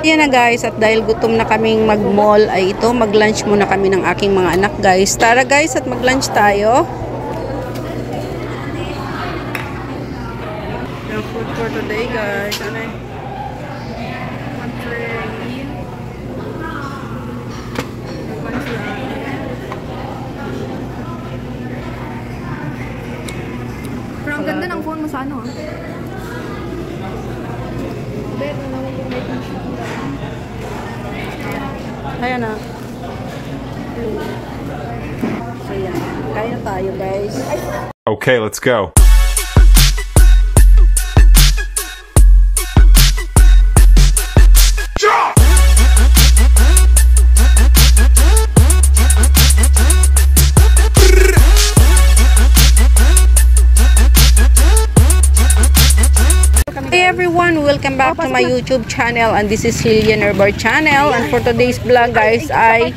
Ayan na guys, at dahil gutom na kaming mag-mall ay ito, mag-lunch muna kami ng aking mga anak guys. Tara guys, at mag-lunch tayo. Yung food for today guys. Ano eh? Pero ang ganda ng phone mo sa ano? Ayan na. So yan, kain na tayo guys. Okay, let's go. Hey everyone, welcome back to my YouTube channel, and this is Lilian Herbar channel. And for today's vlog guys ay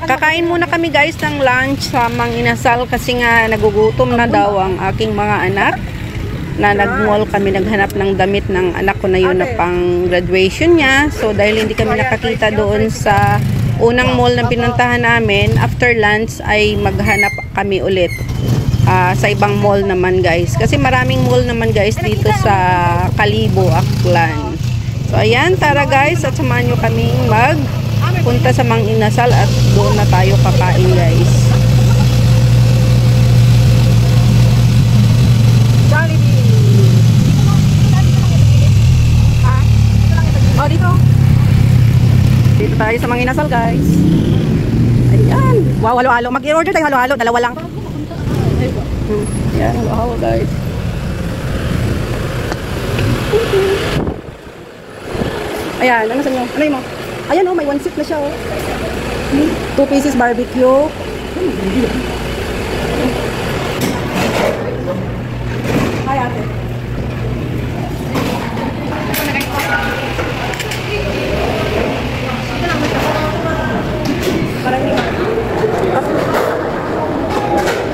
kakain muna kami guys ng lunch sa Mang Inasal kasi nga nagugutom na daw ang aking mga anak. Na nag-mall kami, naghanap ng damit ng anak ko na yun na pang graduation niya. So dahil hindi kami nakakita doon sa unang mall na pinuntahan namin, after lunch ay maghanap kami ulit sa ibang mall naman guys. Kasi maraming mall naman guys dito sa Kalibo, Aklan. So ayan, tara guys, at samahan nyo kaming magpunta sa Mang Inasal at doon na tayo kakain guys. Oh, dito. Dito tayo sa Mang Inasal guys. Ayan. Wow, halo-halo. Mag-i-order tayo halo-halo. Dalawa lang. Ayan, halo-halo guys. Ayan, ano sa inyo? Ano yun mo? Ayan oh, may one seat na siya oh. 2 pieces barbecue. Hi ate.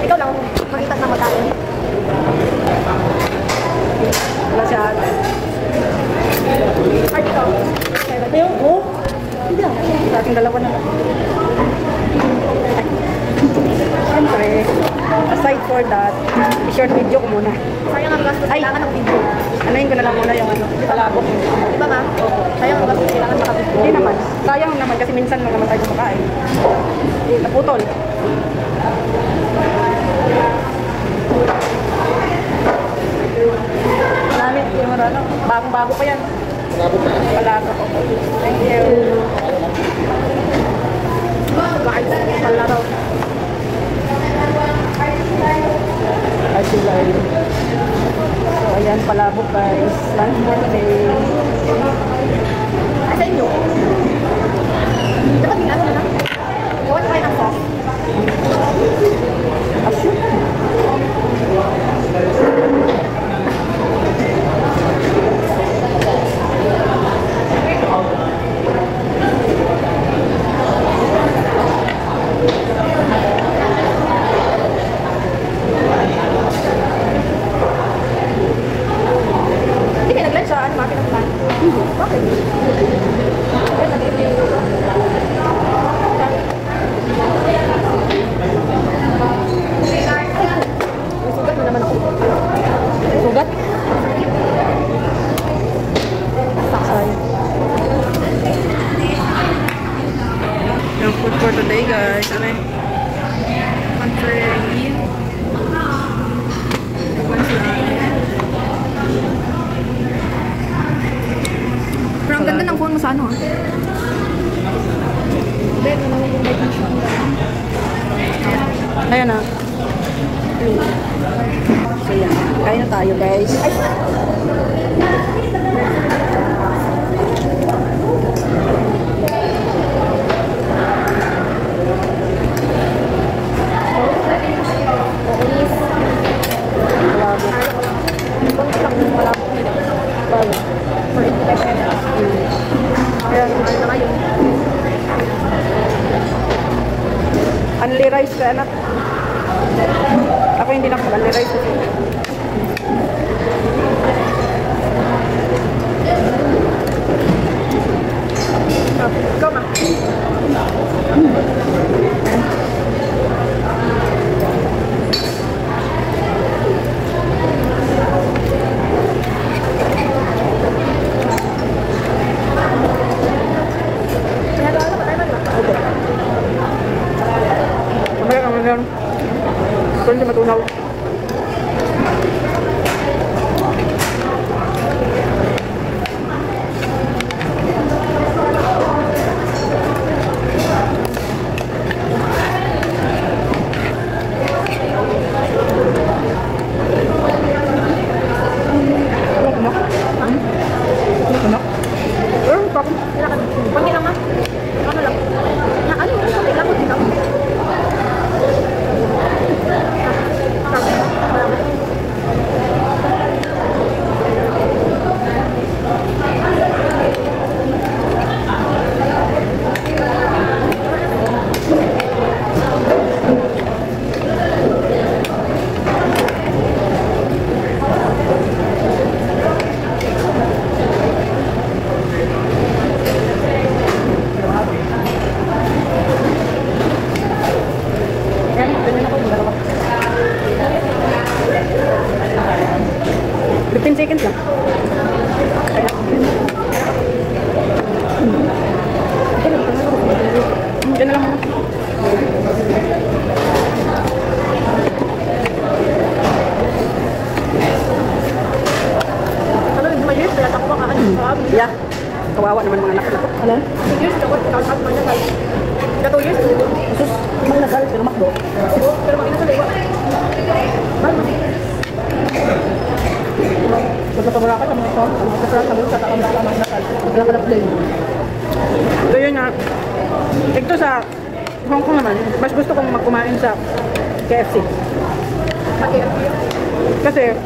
Ikaw lang, makita na magkain. Wala siya ate. Ay, dito. Ate oh? Hindi ah. Sa ating dalawa na lang. Siyempre, aside for that, i-short video ko muna. Sayang ang gastos, kailangan ng video. Anayin ko na lang muna yung ano, palabok. Di ba ma? Oo. Sayang ang gastos, kailangan makabvideo. Hindi naman. Sayang naman kasi minsan lang naman tayo kumakain. Naputol. Marami. Yung ano, bagong-bago pa yan. Palabok. Thank you. Palaro. So, ayan, palabok guys. Lunch for today. Ay, sa inyo. Dapat tingnan mo na. Gawa tayo ng sauce. Asyik. Hindi kayo nag-lunch sa ano, mga pinagpan? Bakit? Sugat mo naman ako. Sugat? Saksan. Yung food for today guys. Ano eh? Pero ang ganda ng phone mo sa ano? Ayan na. So yan, kain na tayo guys. Only rice ka anak. Ako hindi na only rice kasi. Pagi lang, ma. Ano lang? Na ano? Pati lang, pati lang. Seconds lang. Diyan na lang muna. Ano, hindi ma-years, kaya ako makakaan. Yeah. Kawawa naman mga anak ko. Ano? 2 years, ako, kakasal man na. Ika 2 years. Sus, mga nasal, pero makdo. Pero makinasal, iwa. Magkakabara ka sa mga ito. Magkakabara ka sa takang baka mga nasal. Magkakabara ka din. So yun nga. Ito sa Hong Kong naman, mas gusto kong magkumain sa KFC. Kasi,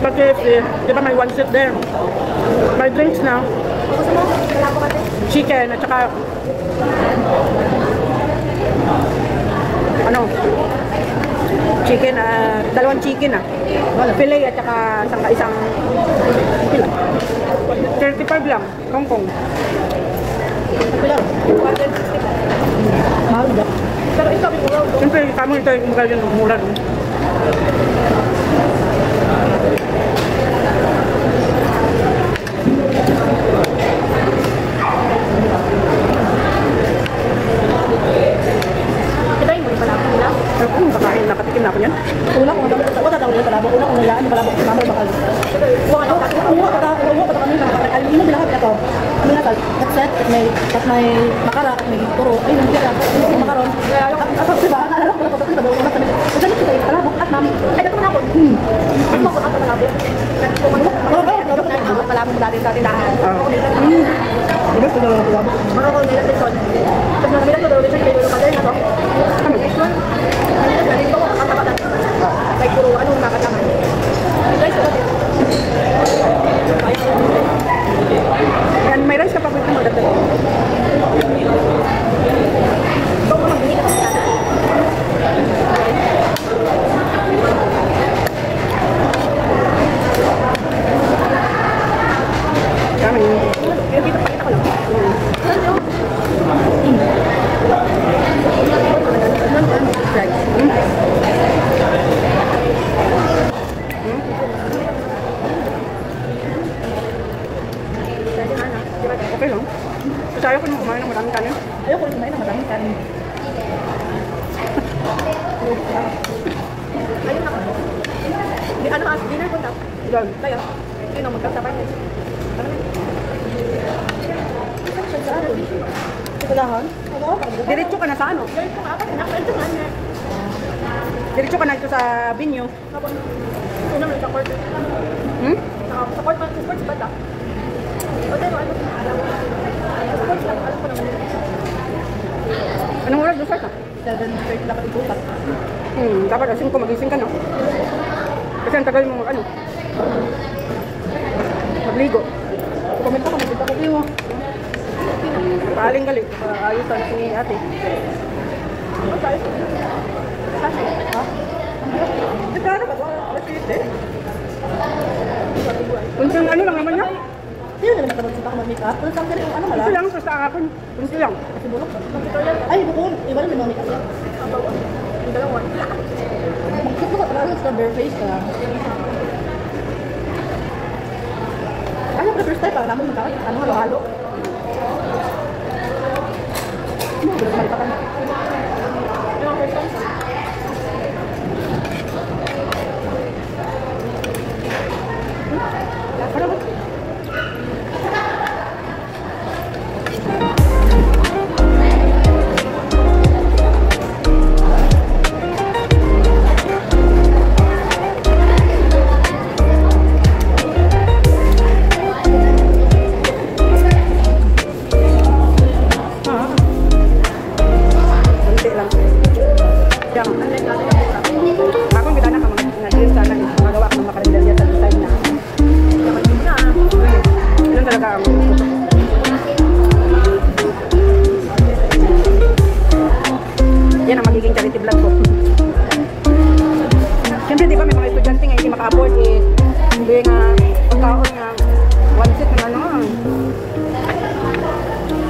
pag KFC, di ba may one seat there? May drinks na. Chicken at saka ano? Chicken, dalawang chicken filet at saka isang pila. 35 lang, Hong Kong. Mahal ba? Pero ito, siyempre, kamo ito yung mura doon. Ito yung mga palabok nila? Kung kakain, nakatikim na ako yan. Una kung tatawag yung palabok. Una kung nalaan yung palabok. Mamay bakal. Uwa pa kami nakakal. Ino bilang kami na to. Kami nakal. At may makara. At may turo. Ay, nang tira. Makaroon. Ako diba? Naalala ko na po. Magalit kita yung palabok. At mami. Ay, dato na ako. Ano ako at palabok? Palabok dati sa tindahan. Diba ito na lang palabok? Ano ko nila sa ito? Pag namilang ko daw rin siya kayo yung na to. Ano? Next one? Namilang na rin ko makakatakan. May puro anong nakatakan. Guys, ito natin. Yan, may rice ka pa pwede magdagdag. Ito ko magbili ka sa kami. Pero dito pakita ko lang. Okay lang. Kasi ayaw ko nung kumain ng maraming kanin. Ayaw ko rin kumain ng maraming kanin. Ayun ako. Ano ka? Dinner ko daw? Ilan? Tayo. Yun ang magkasabay. Sikulahan? Diretso ka na sa ano? Diretso ka na. Diretso ka na ito sa Binyo. Una mo sa court. Sa court man, sa court ba ito? O tayo, ano? Sa court lang, alam ko naman. Anong oras doon sa ito? 7:30 dapat itukat. Dapat asin ko magising ka, no? Kasi ang tagal mo ano? Magligo. Komento ka, magpunta ko kayo. Paaling galit. Ayusan si ate. Ano tayo? Kasi? Ha? Nagkano ba ito? Kunsang ano lang naman niya? Hindi naman nakapagsinta ka mag-makeup. Pero saan ka rin ano mala? Kunti lang. Basta akapin. Kunti lang. Kasi bulok. Ay, bukol. Iba na may makeup yan. Yung dalawa. Magkito ka talaga sa bare face ka. Ano ka first time? Parang naman magkakit. Ano halo-halo? Ano? Bilang malita ka na. Yung first time? Ano ba?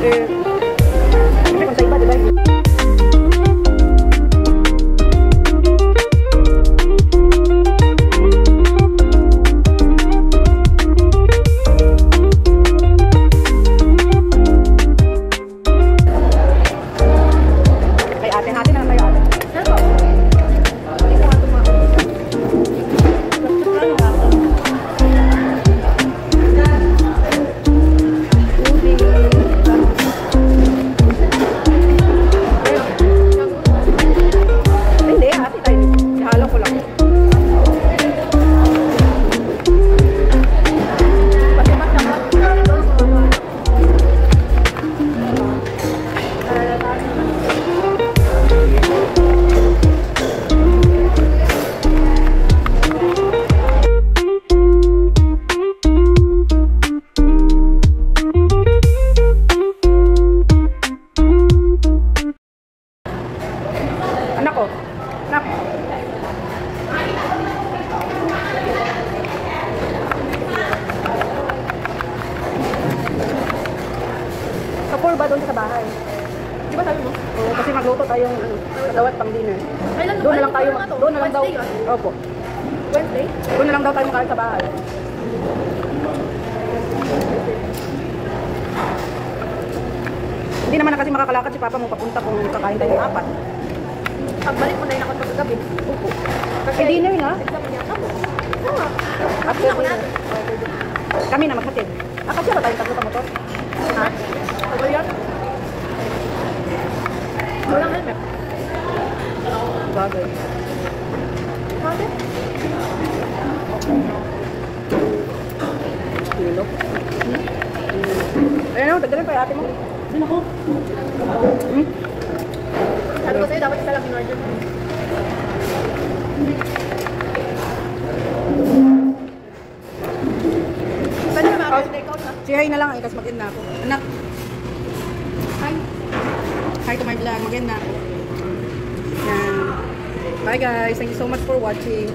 Eh, kasi kung sa iba, diba? Kay ate, hati na lang kayo ate. Ano? Hindi ko nga tumakot. Hindi, ate tayo. Ihalo ko lang. Pati masama. Anak ko. Anak. Kapur ba doon sa bahay? Di ba sabi mo? Oo, kasi magluto tayong kadawat pang dinner. Doon na lang tayo. Doon na lang daw. Opo. Wednesday? Doon na lang daw tayo makain sa bahay. Hindi naman na kasi makakalakad si Papa mo papunta kung kakain tayo ng 4. Pagbalik mo na yun ako pagkagabi. Opo. Kasi dinner na. After dinner. Kami na maghatid. Kasi ba tayong tatlo sa motor? Ha? Ano yan? Walang helmet. Bagay. Bakit? Kilo. Ayun o, dagdagan pa yung ate mo. Sino ko? Sabi ko sa'yo, dapat isa lang in-order mo. Pwede na mag-take out na? Si Hay na lang, kasi mag-end na ako. Anak. Hi. Hi to my vlog, mag-end na ako. Yan. Bye guys, thank you so much for watching.